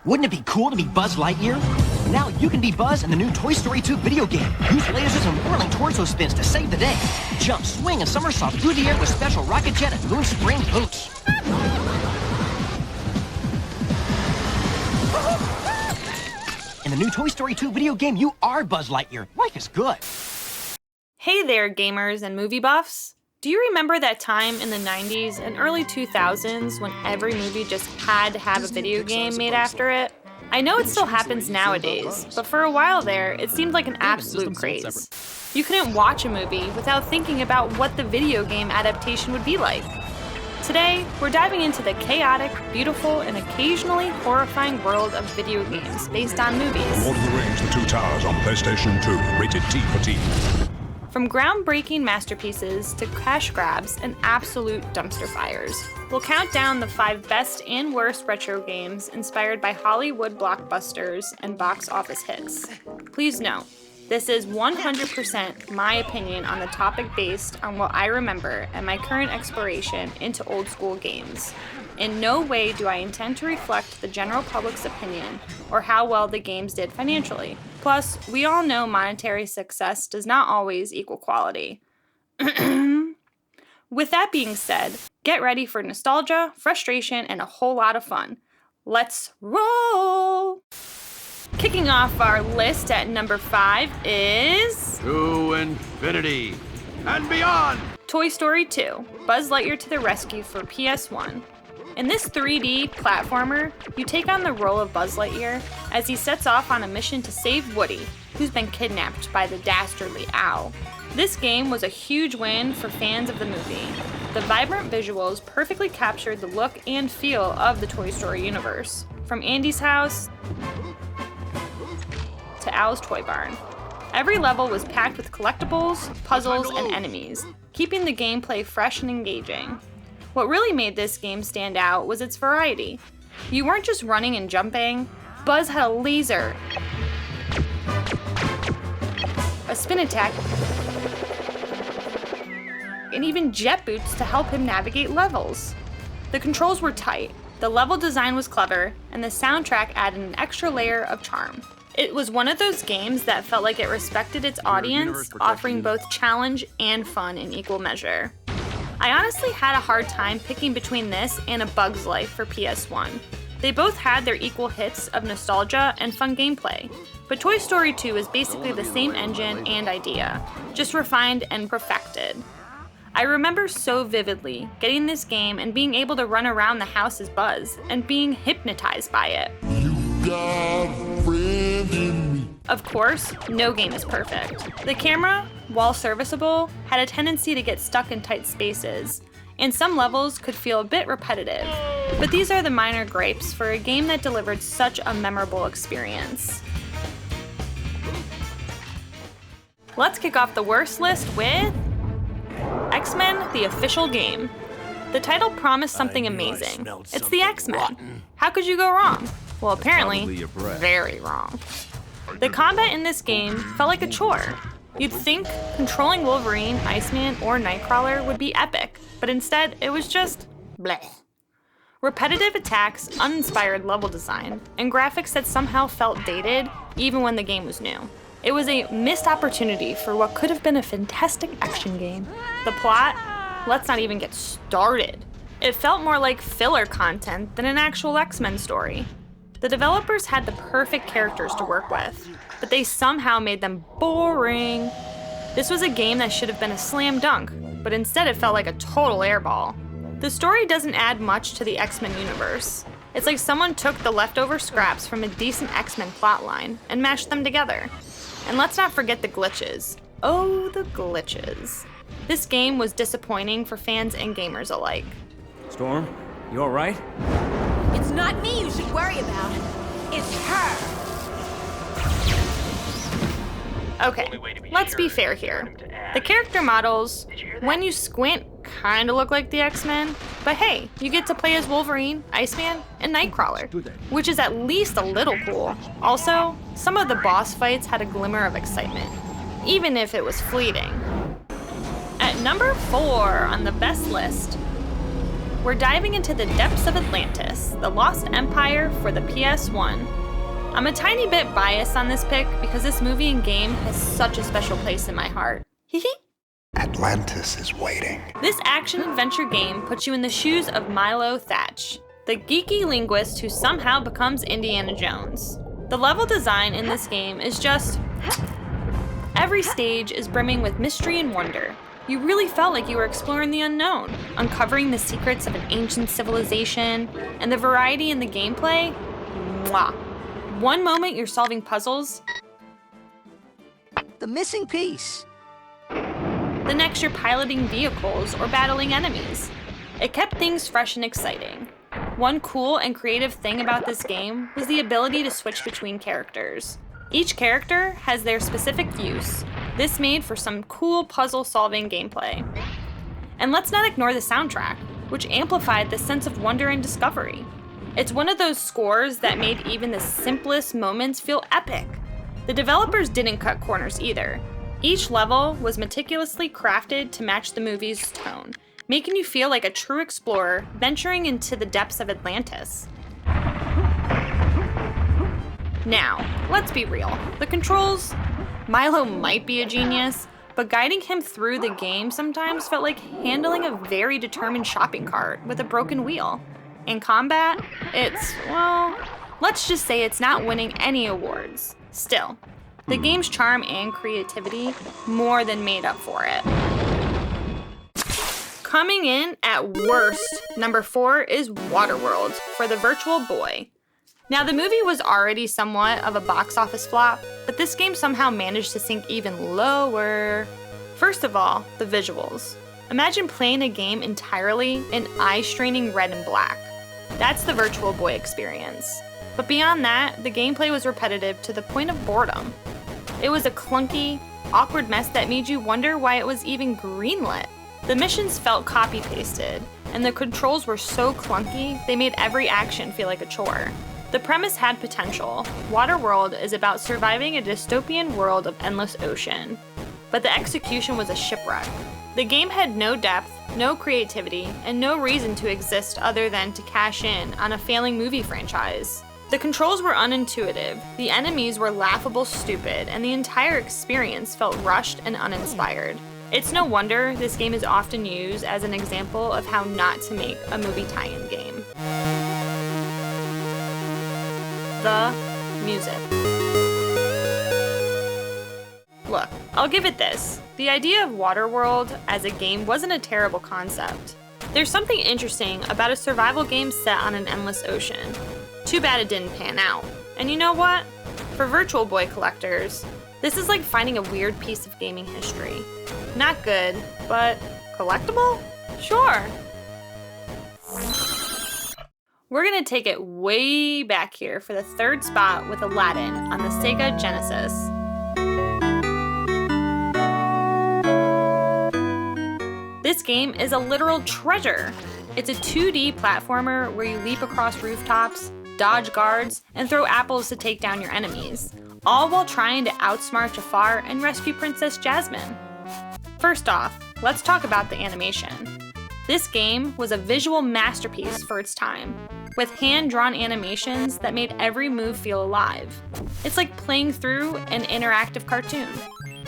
Wouldn't it be cool to be Buzz Lightyear? Now you can be Buzz in the new Toy Story 2 video game. Use lasers and whirling torso spins to save the day. Jump, swing, and somersault through the air with special rocket jet and moon spring boots. In the new Toy Story 2 video game, you are Buzz Lightyear. Life is good. Hey there, gamers and movie buffs. Do you remember that time in the 90s and early 2000s when every movie just had to have a video game made after it? I know it still happens nowadays, but for a while there, it seemed like an absolute craze. You couldn't watch a movie without thinking about what the video game adaptation would be like. Today, we're diving into the chaotic, beautiful, and occasionally horrifying world of video games based on movies. Lord of the Rings: The Two Towers on PlayStation 2, rated T for Teen. From groundbreaking masterpieces to cash grabs and absolute dumpster fires, we'll count down the 5 best and worst retro games inspired by Hollywood blockbusters and box office hits. Please note, this is 100% my opinion on the topic based on what I remember and my current exploration into old school games. In no way do I intend to reflect the general public's opinion or how well the games did financially. Plus, we all know monetary success does not always equal quality. With that being said, get ready for nostalgia, frustration, and a whole lot of fun. Let's roll! Kicking off our list at number 5 is... To infinity and beyond! Toy Story 2, Buzz Lightyear to the Rescue for PS1. In this 3D platformer, you take on the role of Buzz Lightyear as he sets off on a mission to save Woody, who's been kidnapped by the dastardly owl. This game was a huge win for fans of the movie. The vibrant visuals perfectly captured the look and feel of the Toy Story universe, from Andy's house to Owl's toy barn. Every level was packed with collectibles, puzzles, and enemies, keeping the gameplay fresh and engaging. What really made this game stand out was its variety. You weren't just running and jumping. Buzz had a laser, a spin attack, and even jet boots to help him navigate levels. The controls were tight, the level design was clever, and the soundtrack added an extra layer of charm. It was one of those games that felt like it respected its audience, offering both challenge and fun in equal measure. I honestly had a hard time picking between this and A Bug's Life for PS1. They both had their equal hits of nostalgia and fun gameplay, but Toy Story 2 is basically the same engine and idea, just refined and perfected. I remember so vividly getting this game and being able to run around the house as Buzz and being hypnotized by it. You got a friend in me. Of course, no game is perfect. The camera, while serviceable, had a tendency to get stuck in tight spaces, and some levels could feel a bit repetitive. But these are the minor gripes for a game that delivered such a memorable experience. Let's kick off the worst list with X-Men: The Official Game. The title promised something amazing. It's the X-Men. How could you go wrong? Well, apparently, very wrong. The combat in this game felt like a chore. You'd think controlling Wolverine, Iceman, or Nightcrawler would be epic, but instead it was just bleh. Repetitive attacks, uninspired level design, and graphics that somehow felt dated even when the game was new. It was a missed opportunity for what could have been a fantastic action game. The plot? Let's not even get started. It felt more like filler content than an actual X-Men story. The developers had the perfect characters to work with, but they somehow made them boring. This was a game that should have been a slam dunk, but instead it felt like a total airball. The story doesn't add much to the X-Men universe. It's like someone took the leftover scraps from a decent X-Men plotline and mashed them together. And let's not forget the glitches. Oh, the glitches. This game was disappointing for fans and gamers alike. Storm, you all right? It's not me you should worry about. It's her. Okay, let's be fair here. The character models, when you squint, kinda look like the X-Men, but hey, you get to play as Wolverine, Iceman, and Nightcrawler, which is at least a little cool. Also, some of the boss fights had a glimmer of excitement, even if it was fleeting. At number 4 on the best list, we're diving into the depths of Atlantis, the Lost Empire for the PS1. I'm a tiny bit biased on this pick because this movie and game has such a special place in my heart. Hee hee. Atlantis is waiting. This action-adventure game puts you in the shoes of Milo Thatch, the geeky linguist who somehow becomes Indiana Jones. The level design in this game is just... Every stage is brimming with mystery and wonder. You really felt like you were exploring the unknown, uncovering the secrets of an ancient civilization, and the variety in the gameplay, mwah. One moment you're solving puzzles, The missing piece. the next you're piloting vehicles or battling enemies. It kept things fresh and exciting. One cool and creative thing about this game was the ability to switch between characters. Each character has their specific use. This made for some cool puzzle-solving gameplay. And let's not ignore the soundtrack, which amplified the sense of wonder and discovery. It's one of those scores that made even the simplest moments feel epic. The developers didn't cut corners either. Each level was meticulously crafted to match the movie's tone, making you feel like a true explorer venturing into the depths of Atlantis. Now, let's be real. The controls, Milo might be a genius, but guiding him through the game sometimes felt like handling a very determined shopping cart with a broken wheel. In combat, well, let's just say it's not winning any awards. Still, the game's charm and creativity more than made up for it. Coming in at worst, number 4 is Waterworld for the Virtual Boy. Now, the movie was already somewhat of a box office flop, but this game somehow managed to sink even lower. First of all, the visuals. Imagine playing a game entirely in eye-straining red and black. That's the Virtual Boy experience. But beyond that, the gameplay was repetitive to the point of boredom. It was a clunky, awkward mess that made you wonder why it was even greenlit. The missions felt copy-pasted, and the controls were so clunky, they made every action feel like a chore. The premise had potential. Waterworld is about surviving a dystopian world of endless ocean, but the execution was a shipwreck. The game had no depth, no creativity, and no reason to exist other than to cash in on a failing movie franchise. The controls were unintuitive, the enemies were laughable stupid, and the entire experience felt rushed and uninspired. It's no wonder this game is often used as an example of how not to make a movie tie-in game. The music. Look, I'll give it this. The idea of Waterworld as a game wasn't a terrible concept. There's something interesting about a survival game set on an endless ocean. Too bad it didn't pan out. And you know what? For Virtual Boy collectors, this is like finding a weird piece of gaming history. Not good, but collectible? Sure. We're gonna take it way back here for the third spot with Aladdin on the Sega Genesis. This game is a literal treasure. It's a 2D platformer where you leap across rooftops, dodge guards, and throw apples to take down your enemies, all while trying to outsmart Jafar and rescue Princess Jasmine. First off, let's talk about the animation. This game was a visual masterpiece for its time, with hand-drawn animations that made every move feel alive. It's like playing through an interactive cartoon.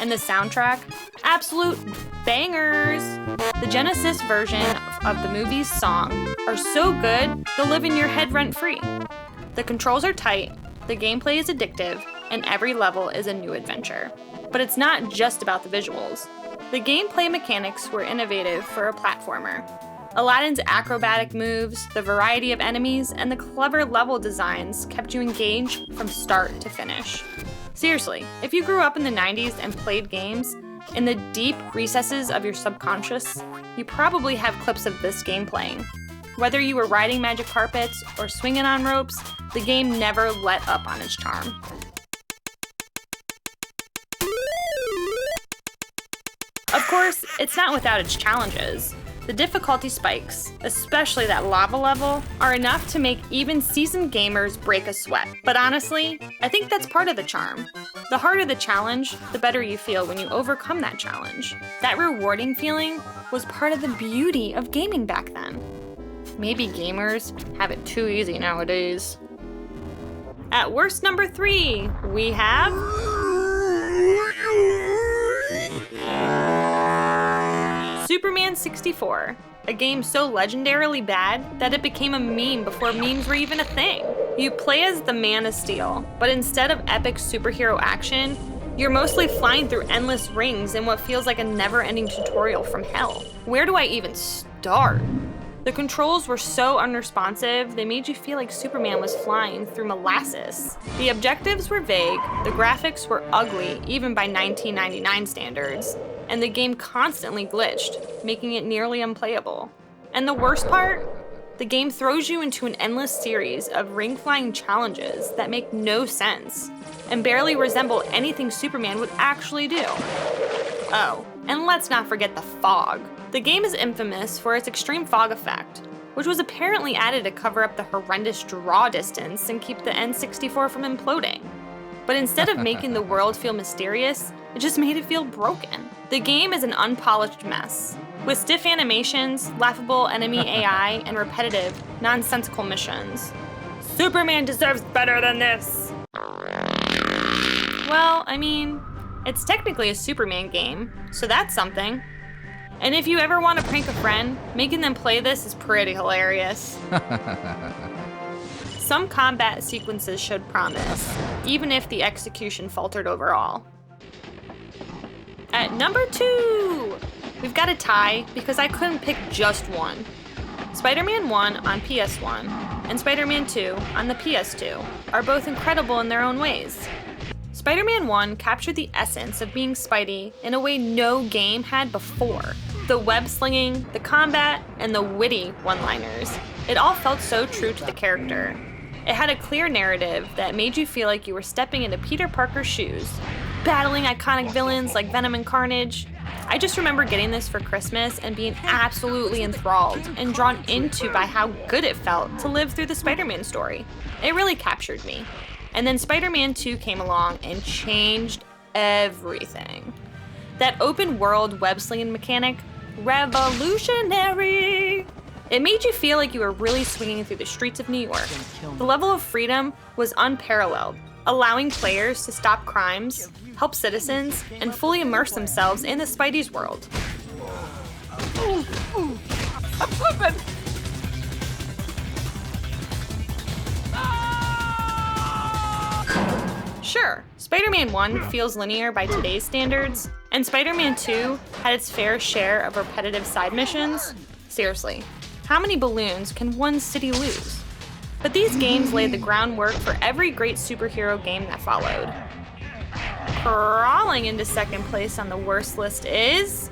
And the soundtrack, absolute bangers! The Genesis version of the movie's song are so good, they'll live in your head rent-free. The controls are tight, the gameplay is addictive, and every level is a new adventure. But it's not just about the visuals. The gameplay mechanics were innovative for a platformer. Aladdin's acrobatic moves, the variety of enemies, and the clever level designs kept you engaged from start to finish. Seriously, if you grew up in the 90s and played games, in the deep recesses of your subconscious, you probably have clips of this game playing. Whether you were riding magic carpets or swinging on ropes, the game never let up on its charm. Of course, it's not without its challenges. The difficulty spikes, especially that lava level, are enough to make even seasoned gamers break a sweat. But honestly, I think that's part of the charm. The harder the challenge, the better you feel when you overcome that challenge. That rewarding feeling was part of the beauty of gaming back then. maybe gamers have it too easy nowadays. At worst number 3, we have Superman 64, a game so legendarily bad that it became a meme before memes were even a thing. You play as the Man of Steel, but instead of epic superhero action, you're mostly flying through endless rings in what feels like a never-ending tutorial from hell. Where do I even start? The controls were so unresponsive, they made you feel like Superman was flying through molasses. The objectives were vague, the graphics were ugly even by 1999 standards, and the game constantly glitched, making it nearly unplayable. And the worst part? The game throws you into an endless series of ring-flying challenges that make no sense and barely resemble anything Superman would actually do. Oh, and let's not forget the fog. The game is infamous for its extreme fog effect, which was apparently added to cover up the horrendous draw distance and keep the N64 from imploding. But instead of making the world feel mysterious, it just made it feel broken. The game is an unpolished mess, with stiff animations, laughable enemy AI, and repetitive, nonsensical missions. Superman deserves better than this! Well, I mean, it's technically a Superman game, so that's something. And if you ever want to prank a friend, making them play this is pretty hilarious. Some combat sequences showed promise, even if the execution faltered overall. At number 2, we've got a tie because I couldn't pick just one. Spider-Man 1 on PS1 and Spider-Man 2 on the PS2 are both incredible in their own ways. Spider-Man 1 captured the essence of being Spidey in a way no game had before. The web-slinging, the combat, and the witty one-liners. It all felt so true to the character. It had a clear narrative that made you feel like you were stepping into Peter Parker's shoes, battling iconic villains like Venom and Carnage. I just remember getting this for Christmas and being absolutely enthralled and drawn into by how good it felt to live through the Spider-Man story. It really captured me. And then Spider-Man 2 came along and changed everything. That open world web-slinging mechanic, revolutionary! It made you feel like you were really swinging through the streets of New York. The level of freedom was unparalleled, allowing players to stop crimes, help citizens, and fully immerse themselves in the Spidey's world. I'm slipping! Sure, Spider-Man 1 feels linear by today's standards, and Spider-Man 2 had its fair share of repetitive side missions. Seriously, how many balloons can one city lose? But these games laid the groundwork for every great superhero game that followed. Crawling into second place on the worst list is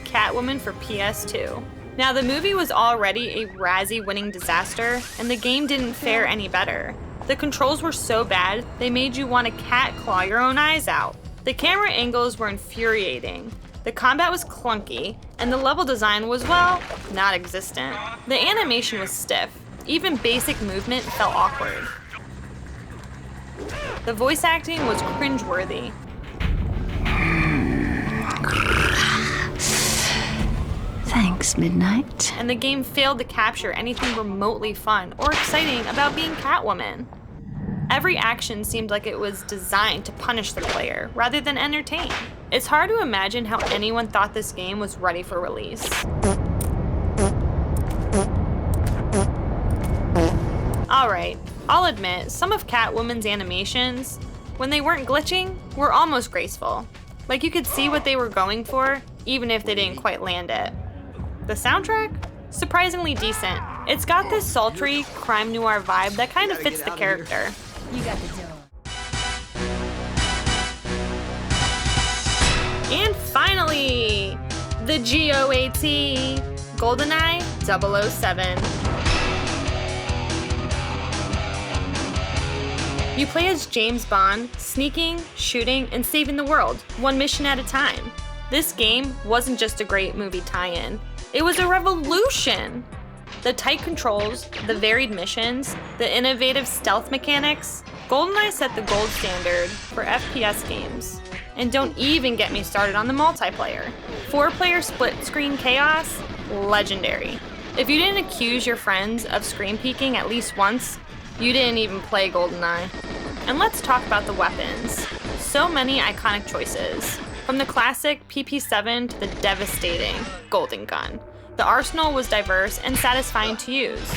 Catwoman for PS2. Now, the movie was already a Razzie-winning disaster, and the game didn't fare any better. The controls were so bad, they made you want to cat claw your own eyes out. The camera angles were infuriating. The combat was clunky, and the level design was, well, not existent. The animation was stiff. Even basic movement felt awkward. The voice acting was cringeworthy. Thanks, Midnight. And the game failed to capture anything remotely fun or exciting about being Catwoman. Every action seemed like it was designed to punish the player rather than entertain. It's hard to imagine how anyone thought this game was ready for release. Alright, I'll admit, some of Catwoman's animations, when they weren't glitching, were almost graceful. Like you could see what they were going for, even if they didn't quite land it. The soundtrack? Surprisingly decent. It's got this sultry, crime noir vibe that kind of fits the character. You got the dough. And finally, the GOAT, GoldenEye 007. You play as James Bond, sneaking, shooting, and saving the world, one mission at a time. This game wasn't just a great movie tie-in, it was a revolution! The tight controls, the varied missions, the innovative stealth mechanics, GoldenEye set the gold standard for FPS games. And don't even get me started on the multiplayer. 4-player split-screen chaos? Legendary. If you didn't accuse your friends of screen peeking at least once, you didn't even play GoldenEye. And let's talk about the weapons. So many iconic choices. From the classic PP7 to the devastating Golden Gun. The arsenal was diverse and satisfying to use.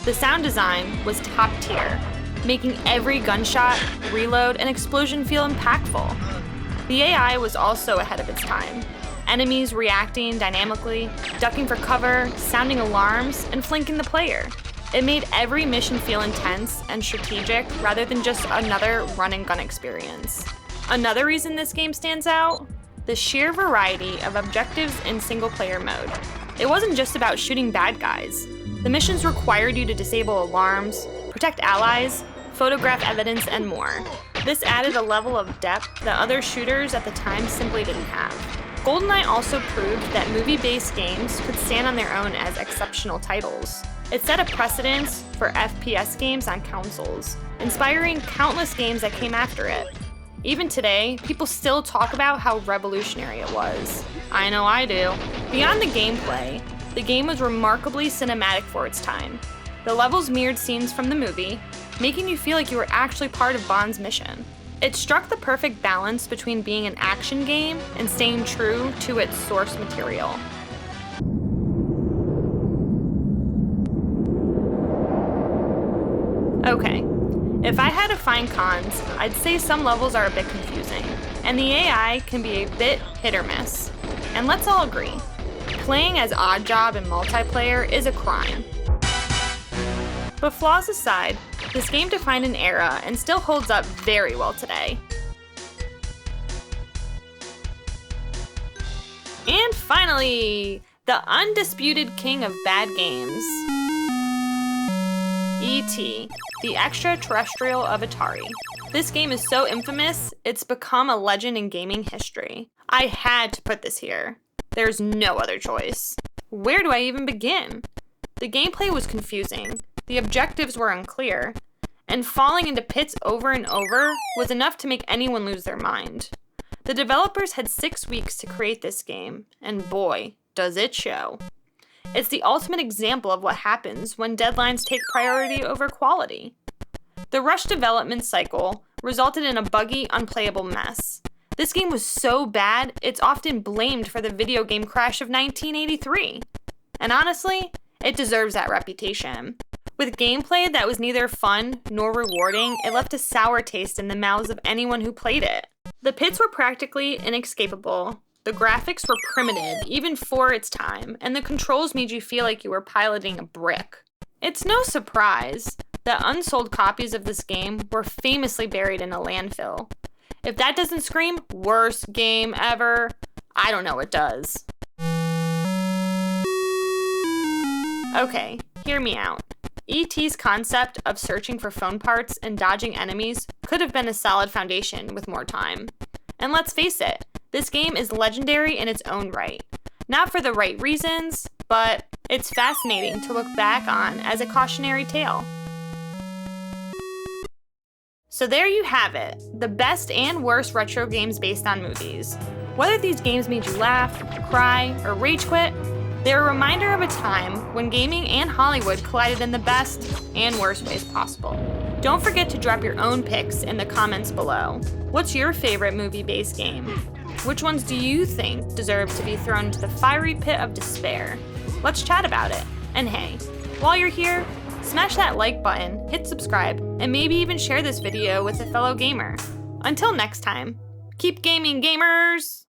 The sound design was top tier, making every gunshot, reload, and explosion feel impactful. The AI was also ahead of its time. Enemies reacting dynamically, ducking for cover, sounding alarms, and flanking the player. It made every mission feel intense and strategic rather than just another run and gun experience. Another reason this game stands out? The sheer variety of objectives in single player mode. It wasn't just about shooting bad guys. The missions required you to disable alarms, protect allies, photograph evidence, and more. This added a level of depth that other shooters at the time simply didn't have. GoldenEye also proved that movie-based games could stand on their own as exceptional titles. It set a precedence for FPS games on consoles, inspiring countless games that came after it. Even today, people still talk about how revolutionary it was. I know I do. Beyond the gameplay, the game was remarkably cinematic for its time. The levels mirrored scenes from the movie, making you feel like you were actually part of Bond's mission. It struck the perfect balance between being an action game and staying true to its source material. Okay, if I had to find cons, I'd say some levels are a bit confusing, and the AI can be a bit hit or miss. And let's all agree, playing as Oddjob in multiplayer is a crime. But flaws aside, this game defined an era and still holds up very well today. And finally, the undisputed king of bad games. E.T., the extraterrestrial of Atari. This game is so infamous, it's become a legend in gaming history. I had to put this here. There's no other choice. Where do I even begin? The gameplay was confusing, the objectives were unclear, and falling into pits over and over was enough to make anyone lose their mind. The developers had 6 weeks to create this game, and boy, does it show. It's the ultimate example of what happens when deadlines take priority over quality. The rushed development cycle resulted in a buggy, unplayable mess. This game was so bad, it's often blamed for the video game crash of 1983. And honestly, it deserves that reputation. With gameplay that was neither fun nor rewarding, it left a sour taste in the mouths of anyone who played it. The pits were practically inescapable. The graphics were primitive, even for its time, and the controls made you feel like you were piloting a brick. It's no surprise that unsold copies of this game were famously buried in a landfill. If that doesn't scream worst game ever, I don't know what does. Okay, hear me out. E.T.'s concept of searching for phone parts and dodging enemies could have been a solid foundation with more time. And let's face it, this game is legendary in its own right. Not for the right reasons, but it's fascinating to look back on as a cautionary tale. So there you have it, the best and worst retro games based on movies. Whether these games made you laugh, cry, or rage quit, they're a reminder of a time when gaming and Hollywood collided in the best and worst ways possible. Don't forget to drop your own picks in the comments below. What's your favorite movie-based game? Which ones do you think deserve to be thrown into the fiery pit of despair? Let's chat about it. And hey, while you're here, smash that like button, hit subscribe, and maybe even share this video with a fellow gamer. Until next time, keep gaming, gamers!